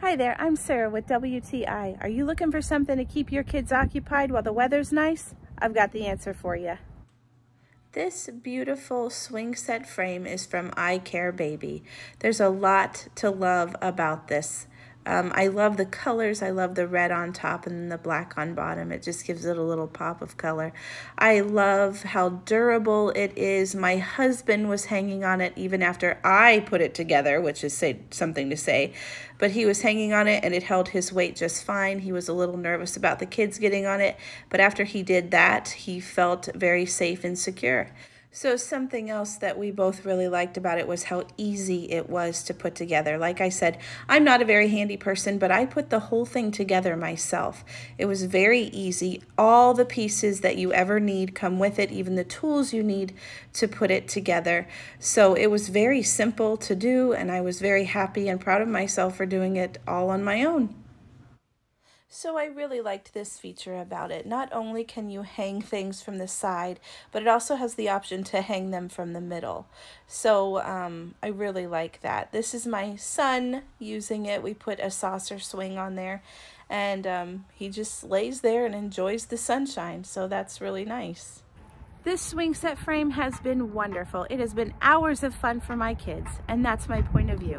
Hi there, I'm Sarah with WTI. Are you looking for something to keep your kids occupied while the weather's nice? I've got the answer for you. This beautiful swing set frame is from IKARE Baby. There's a lot to love about this. I love the colors. I love the red on top and the black on bottom. It just gives it a little pop of color. I love how durable it is. My husband was hanging on it even after I put it together, which is something to say. But he was hanging on it and it held his weight just fine. He was a little nervous about the kids getting on it, but after he did that, he felt very safe and secure. So something else that we both really liked about it was how easy it was to put together. Like I said, I'm not a very handy person, but I put the whole thing together myself. It was very easy. All the pieces that you ever need come with it, even the tools you need to put it together. So it was very simple to do, and I was very happy and proud of myself for doing it all on my own. So I really liked this feature about it. Not only can you hang things from the side, but it also has the option to hang them from the middle. So I really like that. This is my son using it. We put a saucer swing on there, and he just lays there and enjoys the sunshine. So that's really nice. This swing set frame has been wonderful. It has been hours of fun for my kids, and that's my point of view.